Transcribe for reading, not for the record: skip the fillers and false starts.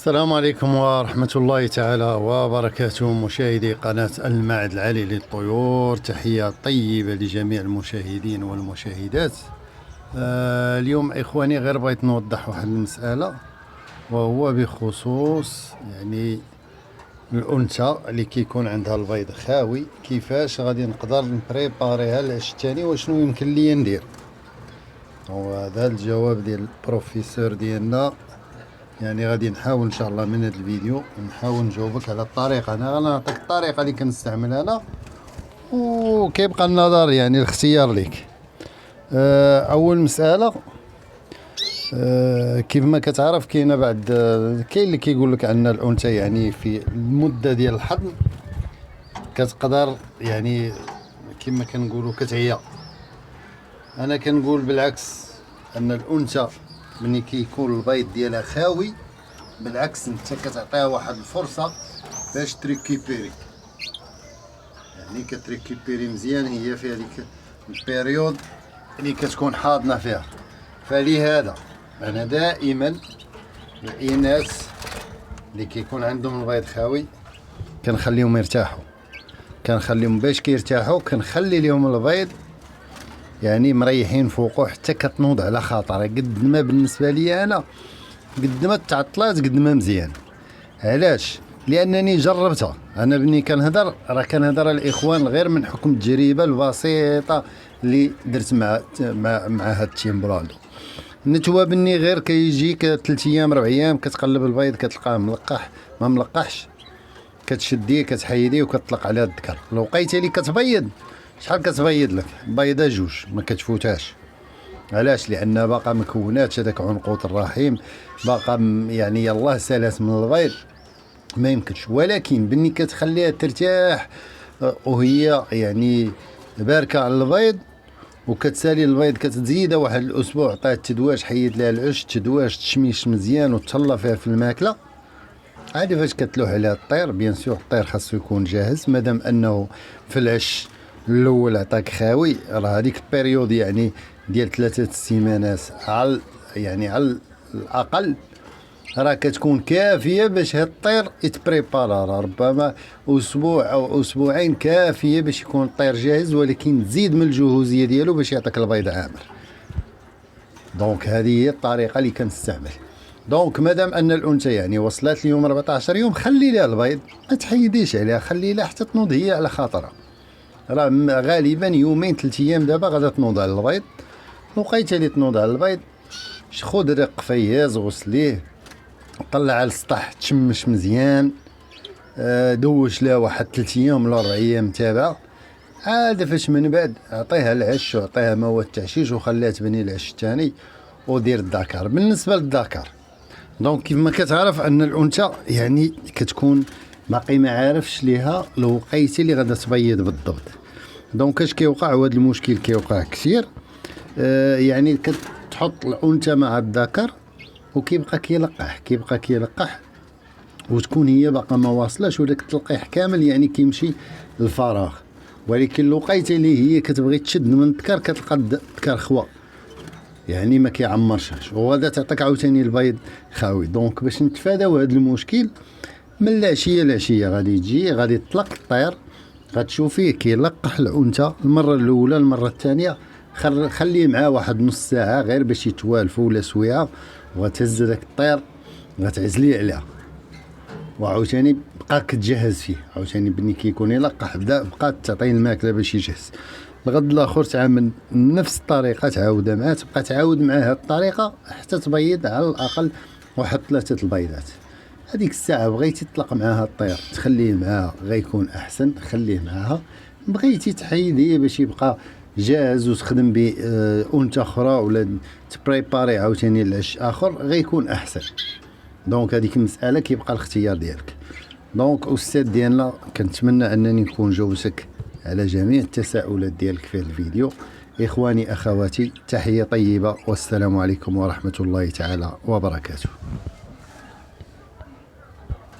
السلام عليكم ورحمة الله تعالى وبركاته، مشاهدي قناة المعهد العالي للطيور. تحية طيبة لجميع المشاهدين والمشاهدات. اليوم إخواني غير بغيت نوضح واحد المسألة، وهو بخصوص يعني الأنثى اللي كيكون عندها البيض خاوي، كيفاش غادي نقدر نبريباريها العش الثاني وشنو يمكن ليا ندير. وهذا الجواب ديال البروفيسور ديالنا، يعني غادي نحاول ان شاء الله من هذا الفيديو نحاول نجاوبك على الطريقه. انا غنعطيك الطريقه اللي كنستعملها انا، وكيبقى النظر يعني الاختيار ليك. اول مساله، كيف ما كتعرف كاين اللي كيقول لك ان الانثى يعني في المده ديال الحضن كتقدر يعني كما كنقولوا كتعيا. انا كنقول بالعكس، ان الانثى ملي كيكون البيض ديالها خاوي، بالعكس انت كتعطيها واحد الفرصه باش تريكيبيري، يعني كتريكيبيري مزيان هي في هذيك البيريود اللي كتكون حاضنه فيها. فلهذا انا دائما الاناث اللي كيكون عندهم البيض خاوي كنخليهم يرتاحوا، كنخليهم باش كيرتاحوا كنخلي لهم البيض يعني مريحين فوقو حتى كتنوض على خاطر. قد ما بالنسبه لي انا قد ما تعطلات قد ما مزيان. علاش؟ لانني جربتها. انا بني كنهضر راه كنهضر الاخوان غير من حكم التجربه البسيطه اللي درت مع هاد التيمبراندو. نتوى بني غير كيجيك 3 ايام 4 ايام كتقلب البيض كتلقاه ملقح ما ملقحش، كتشديه كتحيديه وكتطلق على الذكر. لو لقيتي لي كتبيض، شحال كتبيض لك؟ بيضه 2 ما كتفوتهاش. علاش؟ لان باقا مكونات هذاك عنقود الرحيم باقا يعني يلاه سالات من البيض ما يمكنش. ولكن بني كتخليها ترتاح وهي يعني باركه على البيض وكتسالي البيض، كتزيدها واحد الاسبوع، عطيها التدواش، حيد لها العش، تدواش تشميش مزيان وتهلا فيها في الماكله. عادي فاش كتلوح عليها الطير، بيان سور الطير خاصو يكون جاهز. مادام انه في العش الاول عطاك خاوي، راه هذيك البيريود يعني ديال 3 سيمانات على الاقل راه كتكون كافيه باش هاد الطير يتبريبارا. ربما اسبوع او اسبوعين كافيه باش يكون الطير جاهز، ولكن تزيد من الجهوزيه ديالو باش يعطيك البيض عامر. دونك هذه هي الطريقه اللي كنستعمل. دونك مادام ان الانثى يعني وصلت ليوم 14 يوم، خلي لها البيض، ما تحيديش عليها، خلي لها حتى تنوض هي على خاطرها. راه غالبا 2 يومين 3 ايام دابا غادا تنوض على البيض. لقيتي اللي تنوض على البيض، خذ رق فياز غسليه، طلع على السطح، تشمش مزيان، دوش لها واحد 3 ايام ولا 4 ايام تابعه. عاد فاش من بعد عطيها العش وعطيها مواد التعشيش وخليها تبني العش الثاني ودير الذكر. بالنسبه للذكر، دونك كيف ما كتعرف ان الانثى يعني كتكون باقي ما عارفش ليها الوقيته اللي غادا تبيض بالضبط. دونك اش كيوقع؟ وهذا المشكل كيوقع كثير. يعني كتحط الانثى مع الذكر وكيبقى كيلقح وتكون هي باقا ما واصلاش، وداك التلقيح كامل يعني كيمشي للفراغ. ولكن الوقيته اللي هي كتبغي تشد من الذكر كتلقى الذكر خوا، يعني ما كيعمرش، وغادا تعطيك عاوتاني البيض خاوي. دونك باش نتفاداو هذا المشكل، من العشيه غادي تجي غادي تطلق الطير، غتشوفيه كيلقح الانثى المره الاولى المره الثانيه. خليه معاه واحد نص ساعه غير باش يتوالفوا ولا سويعه، وغتهز داك الطير غتعزليه عليها، وعاوتاني بقى كتجهز فيه. عاوتاني بني كيكون يلقح بقى تعطيه الماكله باش يجهز. الغد الاخر تعمل نفس الطريقه تعاودها معاه، تبقى تعاود معاه هذه الطريقه حتى تبيض على الاقل واحد 3 البيضات. هذيك الساعه بغيتي تطلق معاها الطير تخليه معاها غيكون احسن، خليه معاها. بغيتي تحيديه باش يبقى جاهز وتخدم به انثى اخرى ولا تبريباري عاوتاني العش اخر غيكون احسن. دونك هذيك المساله كيبقى الاختيار ديالك. دونك استاذ ديالنا، كنتمنى انني نكون جاوبتك على جميع التساؤلات ديالك في هذا الفيديو. اخواني اخواتي، تحيه طيبه والسلام عليكم ورحمه الله تعالى وبركاته.